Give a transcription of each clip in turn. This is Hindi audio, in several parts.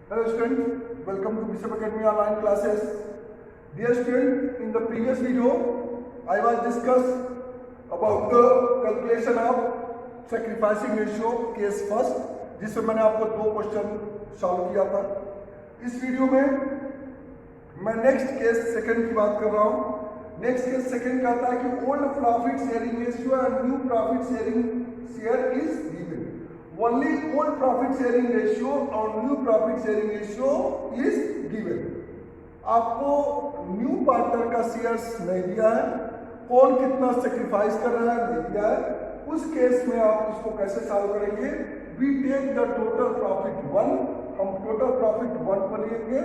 Hello student, welcome to Bishop Academy online classes. Dear student, in the previous video I was discussed about the calculation of sacrificing ratio case first, जिसमें मैंने आपको दो क्वेश्चन सॉल्व किया था. इस वीडियो में मैं नेक्स्ट केस सेकंड की बात कर रहा हूँ. नेक्स्ट केस सेकंड कहता है कि old profit sharing ratio and new profit share is given. Only old profit sharing ratio और new profit sharing ratio is given. आपको न्यू पार्टनर का शेयर्स नहीं दिया है, कौन कितना सेक्रीफाइस कर रहा है नहीं दिया है. उस केस में आप इसको कैसे सॉल्व करेंगे? We take the total profit 1, हम टोटल प्रॉफिट 1 पर लेंगे.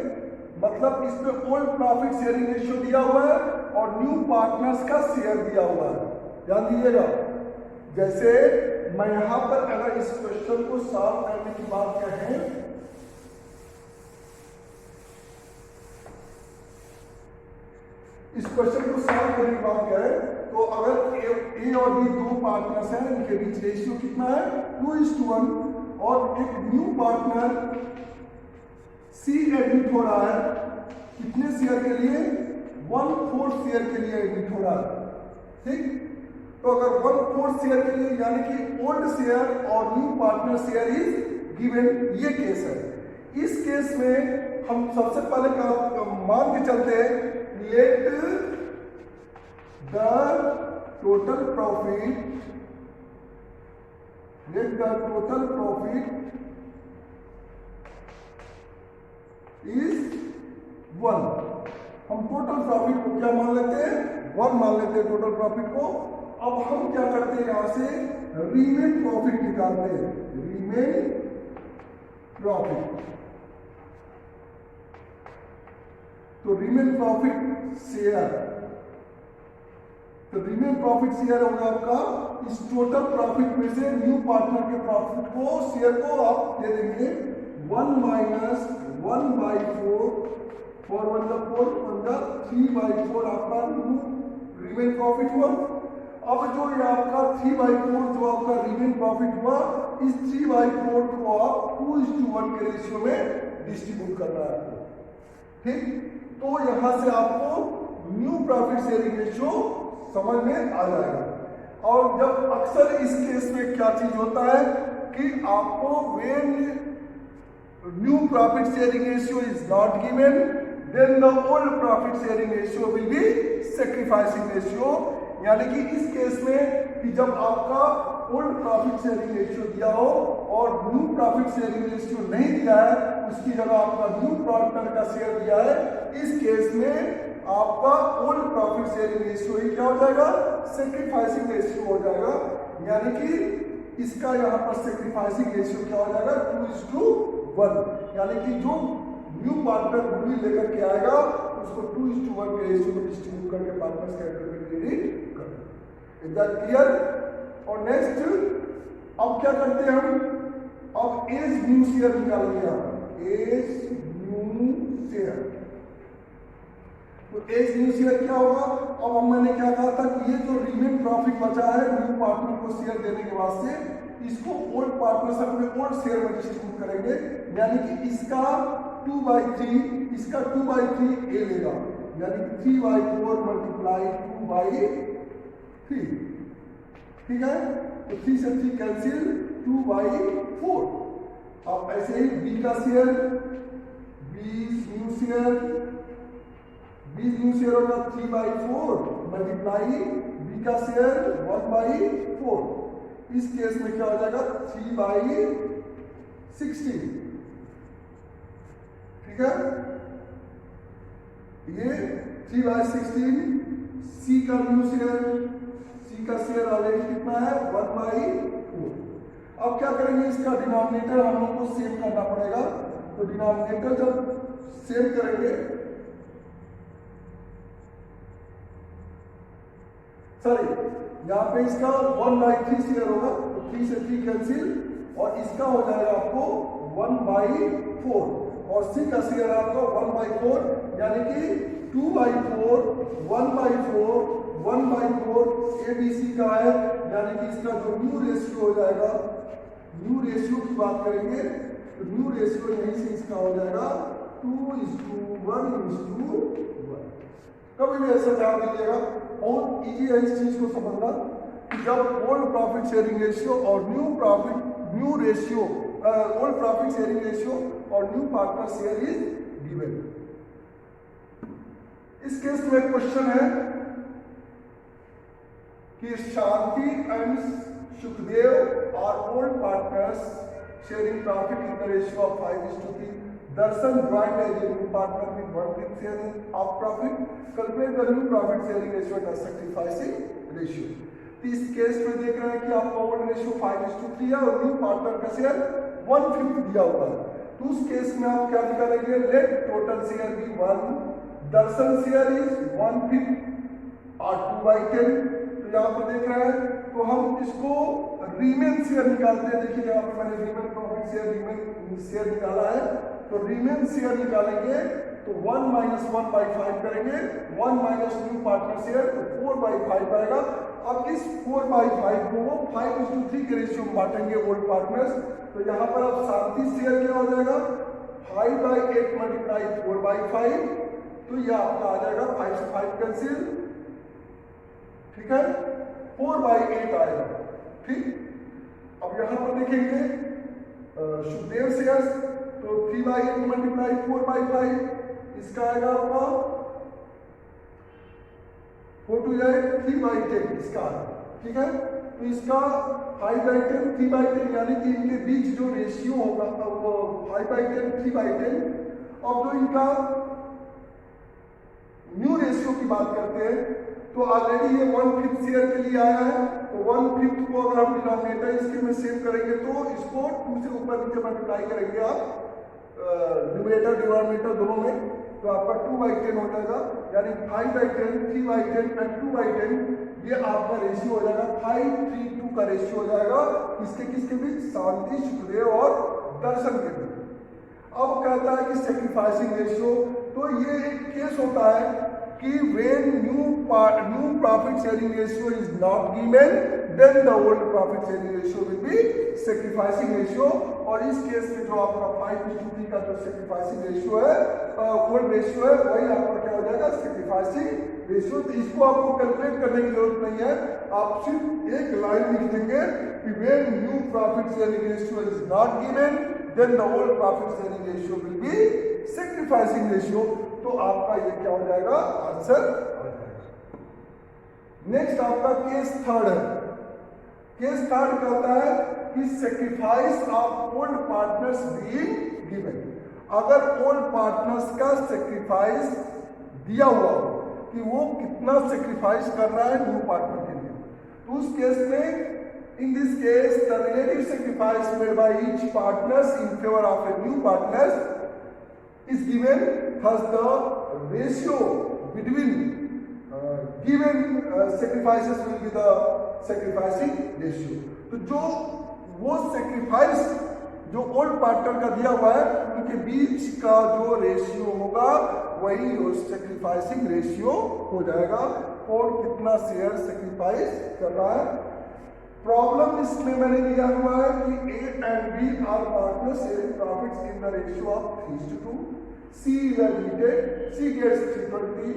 मतलब इसमें ओल्ड प्रॉफिट शेयरिंग रेशियो दिया हुआ है और न्यू पार्टनर्स का शेयर दिया हुआ है. ध्यान दीजिएगा. जैसे मैं यहां पर अगर इस क्वेश्चन को सॉल्व करने की बात करें, इस क्वेश्चन को सॉल्व करने की बात करें तो अगर ए और बी दो पार्टनर्स हैं, इनके बीच रेशियो कितना है 2:1 और एक न्यू पार्टनर सी एडमिट हो रहा है. कितने शेयर के लिए? 1/4 शेयर के लिए एडमिट हो रहा है. ठीक. तो अगर 1/4 शेयर के लिए यानी कि ओल्ड शेयर और new partner share is given, ये केस है. इस केस में हम सबसे पहले मान के चलते हैं, let the total profit is 1. हम टोटल प्रॉफिट को क्या मान लेते हैं? 1 मान लेते हैं टोटल प्रॉफिट को. अब हम क्या करते हैं, यहां से रीमेन प्रॉफिट निकालते हैं. रीमेन प्रॉफिट, तो रीमेन प्रॉफिट शेयर, तो रीमेन प्रॉफिट शेयर होगा आपका इस टोटल प्रॉफिट में से न्यू पार्टनर के प्रॉफिट को शेयर को आप दे देंगे 1 माइनस 1/4 4 1 का 4 1 का 3/4 आपका रीमेन प्रॉफिट हुआ. अब जो ये आपका 3/4 जो आपका रीमेन प्रॉफिट हुआ, इस 3/4 को आप 2:1 के रेशियो में डिस्ट्रीब्यूट करना है आपको. ठीक. तो यहां से आपको न्यू प्रॉफिट शेयरिंग रेशियो समझ में आ जाएगा. और जब अक्सर इस केस में क्या चीज होता है कि आपको when new profit sharing ratio is not given, then the old profit sharing ratio will be sacrificing ratio. यानी कि इस केस में कि जब आपका ओल्ड प्रॉफिट शेयरिंग रेशियो दिया हो और न्यू प्रॉफिट शेयरिंग रेशियो नहीं दिया है, उसकी जगह आपका न्यू पार्टनर का शेयर दिया है, इस केस में आपका ओल्ड प्रॉफिट शेयरिंग रेशियो ही क्या हो जाएगा? सैक्रिफाइसिंग रेशियो हो जाएगा. यानी कि इसका यहाँ पर सैक्रिफाइसिंग रेशियो क्या हो जाएगा 2:1. यानी कि जो न्यू पार्टनर गुडविल लेकर के आएगा उसको 2:1 के रेशियो में डिस्ट्रीब्यूट करके पार्टनर्स का क्रेडिट कर. Is that clear? और नेक्स्ट अब क्या करते हैं हम? अब एज न्यू शेयर निकालेंगे. हम एज न्यू शेयर, तो एज न्यू शेयर क्या होगा? अब मैंने क्या कहा था कि ये जो रीमेन प्रॉफिट बचा है न्यू पार्टनर को शेयर देने के वास्ते, इसको ओल्ड पार्टनर से अपने ओल्ड शेयर में डिस्ट्रीब्यूट करेंगे. यानी कि इसका 2/3, इसका 2/3 ए लेगा. यानी कि 3/4 मल्टीप्लाई 2/3. ठीक है. तो 3 से 3 कैंसिल, 2/4. अब ऐसे ही बी का शेयर, बी न्यू शेयर होगा 3/4 मल्टीप्लाई बी का शेयर 1/4. इस केस में क्या हो जाएगा 3/16. ठीक है. ये 3/16. सी का न्यू शेयर, सी का शेयर ऑलरेडी कितना है 1/4. अब क्या करेंगे, इसका डिनोमिनेटर हम लोग को सेम करना पड़ेगा. तो डिनोमिनेटर जब सेम करेंगे, सॉरी यहाँ पे इसका 1/3 शेयर होगा, तो 3 से 3 कैंसिल और इसका हो जाएगा आपको 1/4 और सी का शेयर आपका 1/4. यानी कि 2/4 1/4 एबीसी का है. यानी कि इसका जो न्यू रेशियो हो जाएगा, न्यू रेशियो की बात करेंगे तो न्यू रेशियो यहीं से इसका हो जाएगा 2:1:1। कभी भी ऐसा ध्यान दीजिएगा, बहुत इजी है इस चीज को समझना कि जब ओल्ड प्रॉफिट शेयरिंग रेशियो और न्यू प्रॉफिट शेयरिंग रेशियो और new partner share is given. इस केस में क्वेश्चन है कि Shanti and Sukhdev are old partners sharing profit in the ratio of 5:3। Darshan joined as a new partner with 1/5 share of profit. Calculate the new profit sharing ratio and the sacrificing ratio. तो इस केस में देख रहे हैं कि आपका ओल्ड रेशियो 5:3 है और न्यू पार्टनर का शेयर 1/5 दिया हुआ है। तो उस केस में आप क्या निकालेंगे? Let total share be 1, Darshan share is 1/5 और 2/10। तो यहाँ पर देख रहे हैं, तो हम इसको रीमेन शेयर निकालते हैं। देखिए यहाँ पर मैंने रीमेन प्रॉफिट शेयर निकाला है। तो रीमेन शेयर निकालेंगे तो 1 - 1/5 करेंगे, 1 माइनस न्यू पार्टनर शेयर, तो 4/5 आएगा। अब इस 4/5 को वो 5:3 के रेशियो में बांटेंगे ओल्ड पार्टनर्स। तो यहाँ पर अब शांति शेयर क्या हो जाएगा? 5/8 मल्टीप्लाई 4/5। तो यह आपका आ जाएगा 5 से 5 कैंसिल, ठीक है, 4/8 आएगा। ठीक, अब यहाँ पर देखेंगे सुखदेव शेयर, तो 3/8 मल्टीप्लाई 4/5, इसका आएगा आपका 4 जाए 3/10 इसका, ठीक है। तो इसका 5/10 3/10 यानी कि इनके बीच जो रेशियो होगा वो 5/10 3/10। अब जो इनका न्यू रेशियो की बात करते हैं तो ऑलरेडी ये 1/5 शेयर के लिए आया है। तो 1/5 को अगर हम डिनोमिनेटर इसके में सेव करेंगे तो इसको 2 से ऊपर नीचे मल्टीप्लाई करेंगे आप न्यूमरेटर डिनोमिनेटर दोनों में, तो आपका 2/10 हो जाएगा। यानी 5/10 3/10 एंड 2/10 ये आपका रेशियो हो जाएगा 5:3:2 का रेशियो हो जाएगा। किसके बीच? शांति, सुखदेव और दर्शन के बीच। अब कहता है कि सैक्रिफाइसिंग रेशियो, तो ये एक केस होता है कि when new profit sharing ratio is not given, then the old profit sharing ratio will be sacrificing ratio। और इस केस में जो आपका 5:3 का जो sacrificing ratio है, ओल्ड रेशियो है, वही आपका क्या हो जाएगा? sacrificing ratio। तो इसको आपको कैलकुलेट करने की जरूरत नहीं है, आप सिर्फ एक लाइन लिख देंगे कि when new profit sharing ratio is not given, then the old profit sharing ratio will be sacrificing ratio। तो आपका ये क्या हो जाएगा? आंसर हो जाएगा। नेक्स्ट आपका केस थर्ड है। केस थर्ड कहता है कि sacrifice of old partners being given. अगर ओल्ड पार्टनर्स का सैक्रिफाइस दिया हुआ हो कि वो कितना सैक्रिफाइस कर रहा है न्यू पार्टनर के लिए, तो उस केस में in this case the relative sacrifice made by each partners in favor of a new partners is given, thus the ratio between given sacrifices will be the sacrificing ratio। तो जो वो sacrifice जो ओल्ड पार्टनर का दिया हुआ है उनके बीच का जो रेशियो होगा वही सैक्रिफाइसिंग रेशियो हो जाएगा। और कितना शेयर सैक्रिफाइस कर रहा है। प्रॉब्लम इसमें मैंने दिया हुआ है कि A and B are partners sharing profits in the ratio of 3:2। C is admitted, C gets 320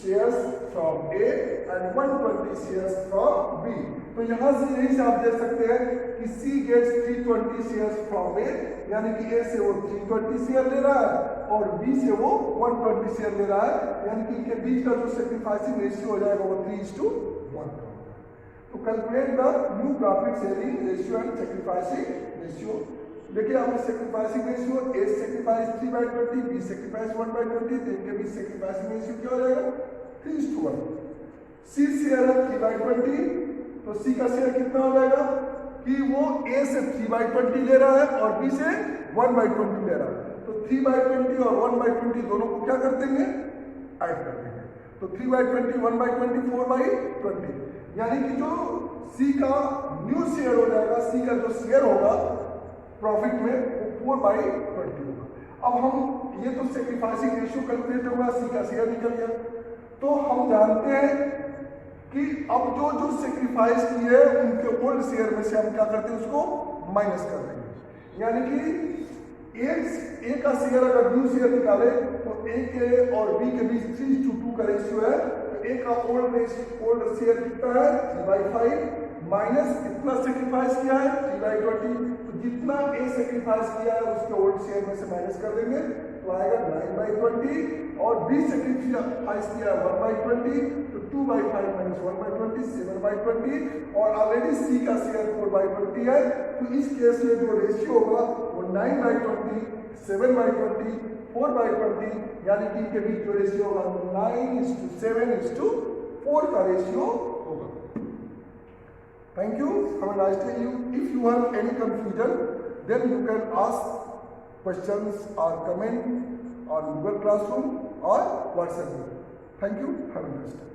shares from A and 120 shares from B। तो यहाँ से यही से आप देख सकते हैं कि C gets 320 shares from A, यानी कि A से वो 320 शेयर ले रहा है और B से वो 120 शेयर ले रहा है, यानी कि इनके बीच का जो सैक्रिफाइसिंग रेशियो हो जाएगा वो 3:1। तो calculate the new profit sharing ratio and sacrificing ratio. देखिए आपने sacrificing ratio A sacrifice 3/20, B sacrifice 1/20, तो इनके बीच सैक्रिफाइसिंग रेशियो क्या हो जाएगा? 3:1। C शेयर है 3/20, तो C का शेयर कितना हो जाएगा कि वो A से 3/20 ले रहा है और B से 1/20 ले रहा है। तो 3/20 और 1/20 दोनों को क्या कर देंगे? ऐड कर देंगे। तो 3/20 1/20 4/20, यानी कि जो C का न्यू शेयर हो जाएगा, C का जो शेयर होगा प्रॉफिट में वो 4/20 होगा। अब हम ये तो सैक्रिफाइसिंग रेशियो कैलकुलेट होगा, C का शेयर निकल गया। तो हम जानते हैं कि अब जो सैक्रिफाइस किए उनके ओल्ड शेयर में से हम क्या करते हैं? उसको माइनस कर देंगे। यानी कि ए का शेयर अगर न्यू शेयर निकाले तो ए के और बी के बीच 3:2 का रेशियो है, तो ए का ओल्ड शेयर कितना है 3/5 माइनस कितना सेक्रीफाइस किया है 3/20, तो जितना ए सेक्रीफाइस किया है उसके ओल्ड शेयर में से माइनस कर देंगे तो आएगा 9/20, और बी सेक्रीफाइस किया है 1/20, तो 2/5 माइनस 1/20 7/20, और ऑलरेडी सी का शेयर 4/20 है, तो इस केस में जो रेशियो होगा वो 9/20 7/20 4/20, यानी कि इनके बीच जो रेशियो होगा वो 9:7:4 का रेशियो होगा। Thank you. Have a nice day. If you have any confusion, then you can ask questions or comment on Google Classroom or WhatsApp group. Thank you. Have a nice day.